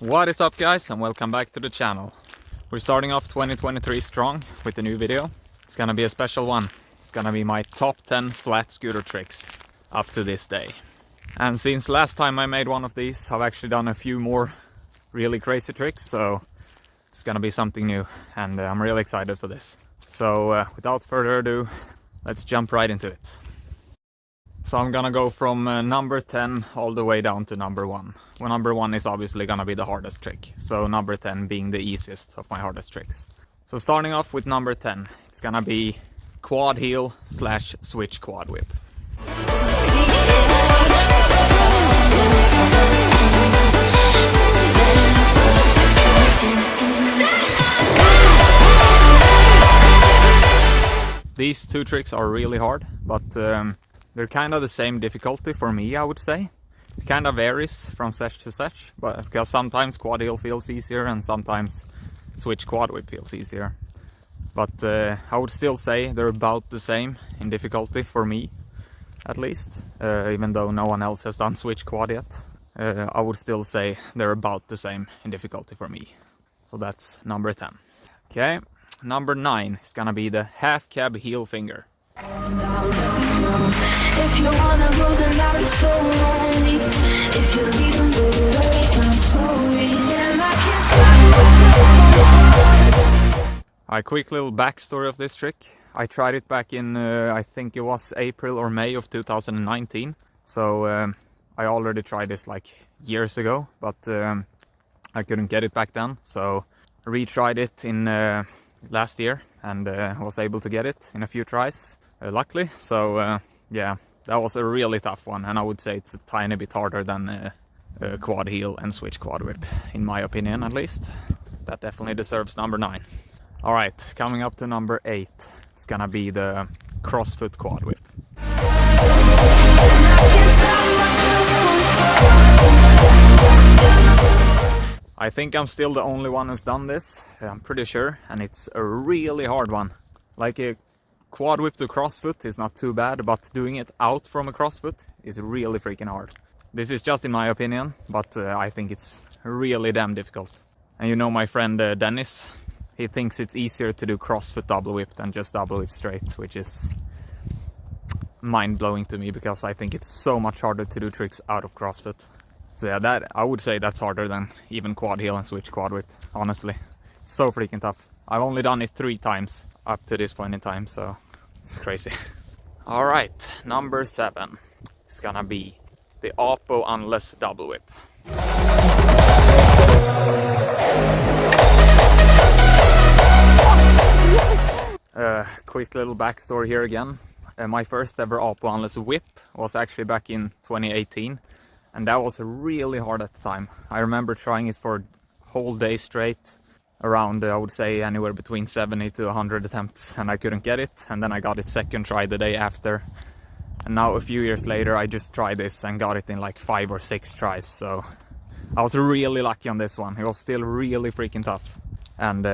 What is up, guys, and welcome back to the channel. We're starting off 2023 strong with a new video. It's gonna be a special one. It's gonna be my top 10 flat scooter tricks up to this day. And since last time I made one of these, I've actually done a few more really crazy tricks, so it's gonna be something new, and I'm really excited for this. So without further ado, let's jump right into it. So I'm gonna go from number 10 all the way down to number 1. Well, number 1 is obviously gonna be the hardest trick, so number 10 being the easiest of my hardest tricks. So starting off with number 10, it's gonna be quad heel / switch quad whip. These two tricks are really hard, but they're kind of the same difficulty for me, I would say. It kind of varies from set to set, but because sometimes quad heel feels easier and sometimes switch quad whip feels easier. But I would still say they're about the same in difficulty for me, at least. Even though no one else has done switch quad yet, I would still say they're about the same in difficulty for me. So that's number 10. Okay, number 9 is gonna be the half cab heel finger. If you wanna go, then I'll be so lonely. If you leave and go away, I'm slowly. And I can't find myself. A quick little backstory of this trick. I tried it back in, I think it was April or May of 2019. So I already tried this like years ago, but I couldn't get it back then. So I retried it in last year and was able to get it in a few tries, luckily. So yeah, that was a really tough one, and I would say it's a tiny bit harder than quad heel and switch quad whip, in my opinion at least. That definitely deserves number 9. Alright, coming up to number 8, it's gonna be the crossfoot quad whip. I think I'm still the only one who's done this, I'm pretty sure, and it's a really hard one. Like a quad whip to crossfoot is not too bad, but doing it out from a crossfoot is really freaking hard. This is just in my opinion, but I think it's really damn difficult. And you know my friend Dennis, he thinks it's easier to do crossfoot double whip than just double whip straight, which is mind-blowing to me because I think it's so much harder to do tricks out of crossfoot. So yeah, that I would say that's harder than even quad heel and switch quad whip, honestly. It's so freaking tough. I've only done it 3 times up to this point in time, so it's crazy. Alright, number 7 is gonna be the Apo unless double whip. Quick little backstory here again. My first ever Apo unless whip was actually back in 2018, and that was really hard at the time. I remember trying it for a whole day straight, around I would say anywhere between 70 to 100 attempts, and I couldn't get it, and then I got it second try the day after, and now a few years later I just tried this and got it in like 5 or 6 tries. So I was really lucky on this one. It was still really freaking tough, and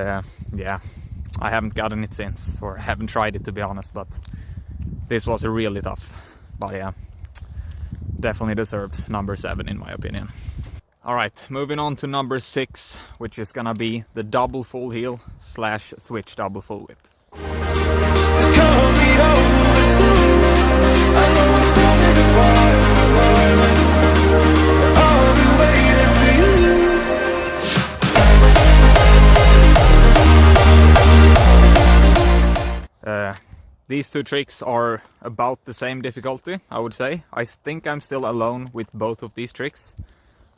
yeah, I haven't gotten it since, or haven't tried it to be honest, but this was really tough. But yeah, definitely deserves number 7 in my opinion. Alright, moving on to number 6, which is gonna be the double full heel / switch double full whip. These two tricks are about the same difficulty, I would say. I think I'm still alone with both of these tricks.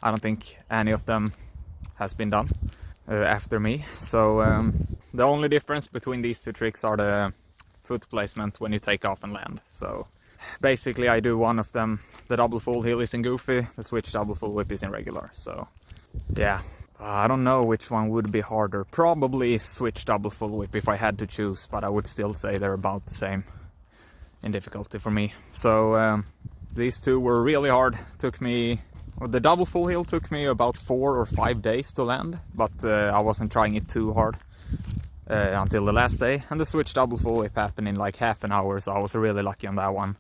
I don't think any of them has been done after me. So the only difference between these two tricks are the foot placement when you take off and land. So basically I do one of them, the double full heel is in goofy, the switch double full whip is in regular. So yeah, I don't know which one would be harder. Probably switch double full whip if I had to choose, but I would still say they're about the same in difficulty for me. So these two were really hard. The double full heel took me about 4 or 5 days to land, but I wasn't trying it too hard until the last day. And the switch double full whip happened in like half an hour, so I was really lucky on that one.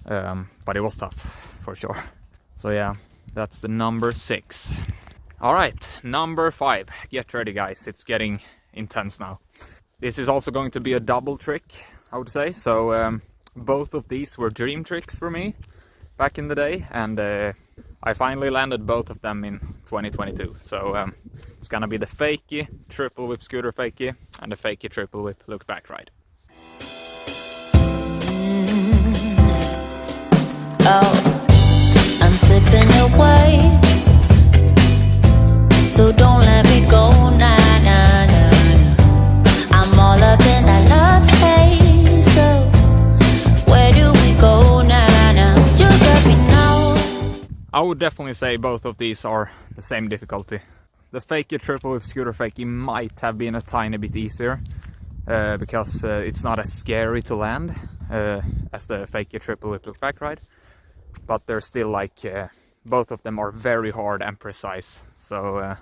But it was tough, for sure. So yeah, that's the number 6. Alright, number 5. Get ready guys, it's getting intense now. This is also going to be a double trick, I would say. So both of these were dream tricks for me back in the day, and I finally landed both of them in 2022. So it's gonna be the fakie triple whip scooter fakie and the fakie triple whip look back ride. Oh, I'm slipping away, so don't let me go, nah, nah, nah. I'm all up in that love haze, so where do we go, nah, nah? Just let me know. I would definitely say both of these are the same difficulty. The fakie triple whip scooter fakie might have been a tiny bit easier because it's not as scary to land as the fakie triple whip look back ride, but they're still like both of them are very hard and precise. So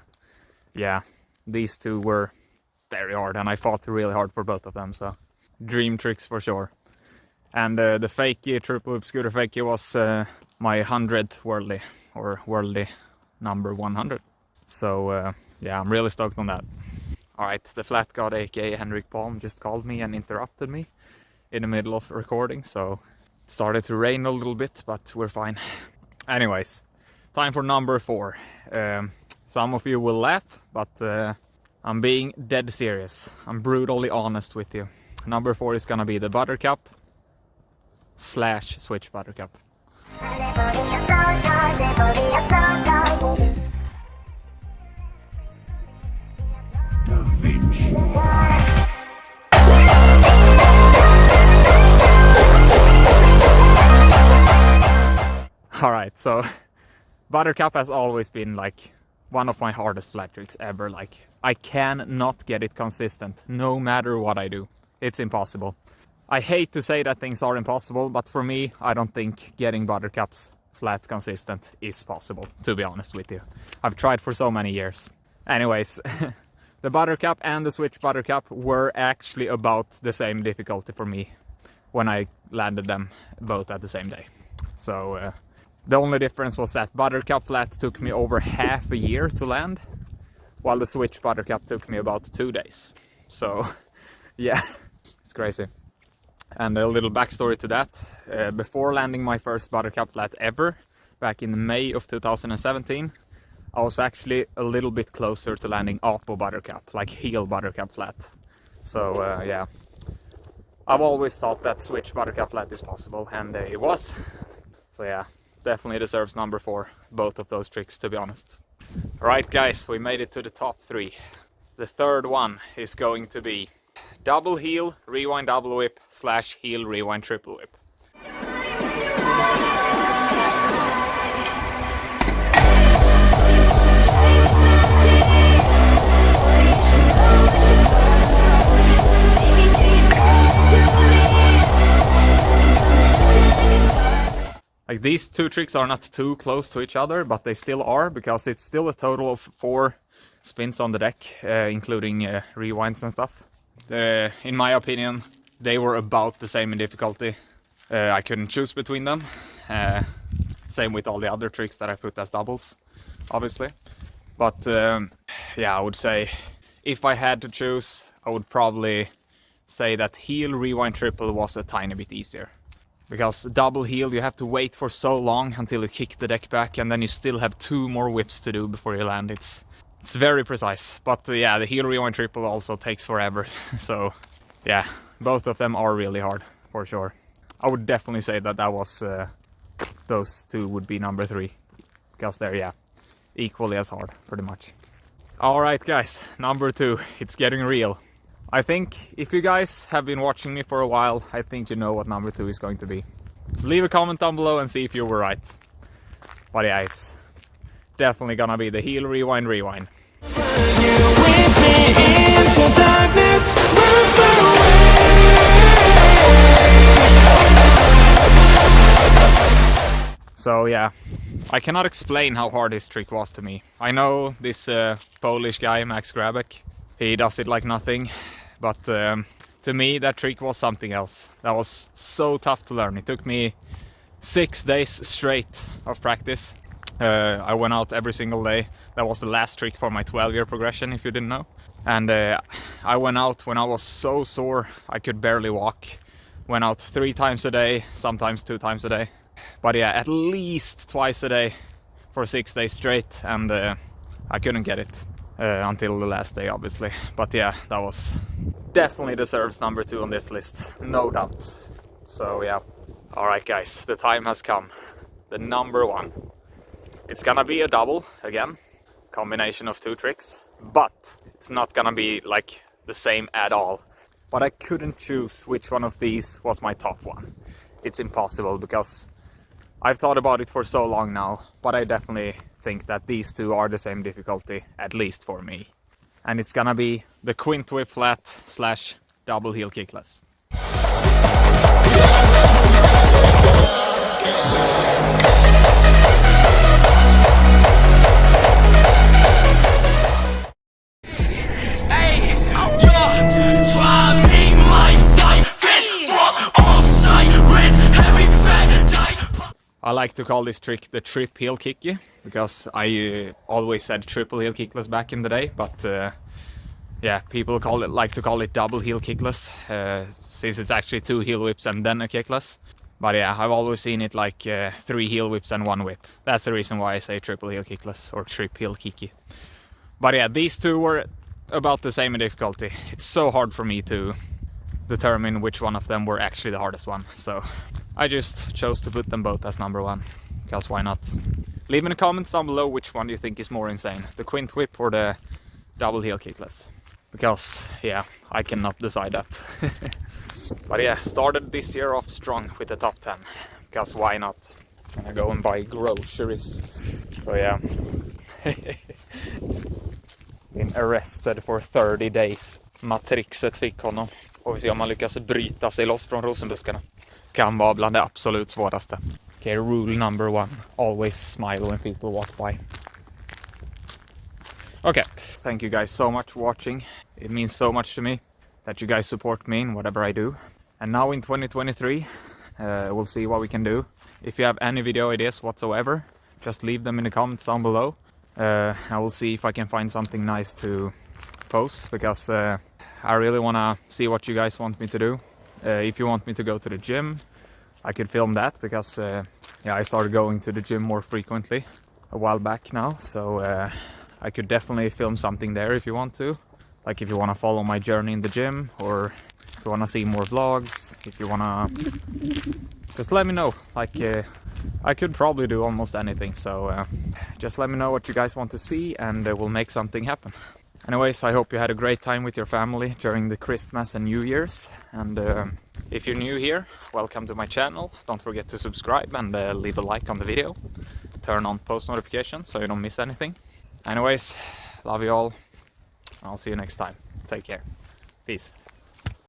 yeah, these two were very hard and I fought really hard for both of them, so dream tricks for sure. And the fakie triple whip scooter fakie was my 100th worldly, or worldly number 100. So yeah, I'm really stoked on that. Alright, the flat god aka Henrik Palm just called me and interrupted me in the middle of recording, so it started to rain a little bit, but we're fine. Anyways, time for number 4. Some of you will laugh, but I'm being dead serious. I'm brutally honest with you. Number 4 is gonna be the buttercup / switch buttercup. Alright, so buttercup has always been like one of my hardest flat tricks ever. Like, I cannot get it consistent no matter what I do. It's impossible. I hate to say that things are impossible, but for me, I don't think getting buttercups flat consistent is possible, to be honest with you. I've tried for so many years. Anyways, the buttercup and the switch buttercup were actually about the same difficulty for me when I landed them both at the same day. So the only difference was that buttercup flat took me over half a year to land, while the switch buttercup took me about 2 days. So yeah, it's crazy. And a little backstory to that, before landing my first buttercup flat ever, back in May of 2017, I was actually a little bit closer to landing Apo buttercup, like heel buttercup flat. So yeah, I've always thought that switch buttercup flat is possible, and it was. So yeah, definitely deserves number 4, both of those tricks, to be honest. Alright guys, we made it to the top 3. The third one is going to be double heel rewind double whip / heel rewind triple whip. Like, these two tricks are not too close to each other, but they still are, because it's still a total of 4 spins on the deck, including rewinds and stuff. In my opinion, they were about the same in difficulty. I couldn't choose between them. Same with all the other tricks that I put as doubles, obviously. But yeah, I would say if I had to choose, I would probably say that heel rewind triple was a tiny bit easier. Because double heel, you have to wait for so long until you kick the deck back, and then you still have 2 more whips to do before you land. It's very precise. But yeah, the heel rewind triple also takes forever. So yeah, both of them are really hard, for sure. I would definitely say that that was those two would be number 3, because they're, yeah, equally as hard, pretty much. Alright guys, number 2, it's getting real. I think if you guys have been watching me for a while, I think you know what number 2 is going to be. Leave a comment down below and see if you were right. But yeah, it's definitely gonna be the heel rewind rewind. So yeah, I cannot explain how hard this trick was to me. I know this Polish guy, Max Grabek, he does it like nothing, but to me that trick was something else. That was so tough to learn. It took me 6 days straight of practice, I went out every single day. That was the last trick for my 12-year progression, if you didn't know. And I went out when I was so sore I could barely walk. Went out 3 times a day, sometimes 2 times a day. But yeah, at least twice a day for 6 days straight, and I couldn't get it until the last day, obviously. But yeah, that was definitely deserves number 2 on this list, no doubt. So yeah, alright guys, the time has come. The number 1. It's gonna be a double again, combination of 2 tricks, but it's not gonna be like the same at all. But I couldn't choose which one of these was my top one. It's impossible because I've thought about it for so long now, but I definitely think that these 2 are the same difficulty, at least for me. And it's gonna be the quint whip flat / double heel kickless. I like to call this trick the trip heel kicky, because I always said triple heel kickless back in the day, but yeah, people like to call it double heel kickless, since it's actually 2 heel whips and then a kickless. But yeah, I've always seen it like 3 heel whips and 1 whip. That's the reason why I say triple heel kickless or trip heel kicky. But yeah, these 2 were about the same in difficulty. It's so hard for me to determine which one of them were actually the hardest one, so I just chose to put them both as number 1, because why not? Leave in the comments down below which one you think is more insane, the quint whip or the double heel kickless, because yeah, I cannot decide that. But yeah, started this year off strong with the top 10, because why not? Gonna go and buy groceries, so yeah. Been arrested for 30 days. Matrixet fick honom. Får vi se om man lyckas bryta sig loss från rosenbuskarna. Kan vara bland det absolut svåraste. Okay, rule number 1. Always smile when people walk by. Okay, thank you guys so much for watching. It means so much to me that you guys support me in whatever I do. And now in 2023, we'll see what we can do. If you have any video ideas whatsoever, just leave them in the comments down below. I will see if I can find something nice to post, because I really want to see what you guys want me to do. If you want me to go to the gym, I could film that, because yeah, I started going to the gym more frequently a while back now, so I could definitely film something there if you want to. Like if you want to follow my journey in the gym, or if you want to see more vlogs, if you want to just let me know. Like I could probably do almost anything, so just let me know what you guys want to see, and we'll make something happen. Anyways, I hope you had a great time with your family during the Christmas and New Year's. And if you're new here, welcome to my channel. Don't forget to subscribe and leave a like on the video. Turn on post notifications so you don't miss anything. Anyways, love you all. I'll see you next time. Take care. Peace.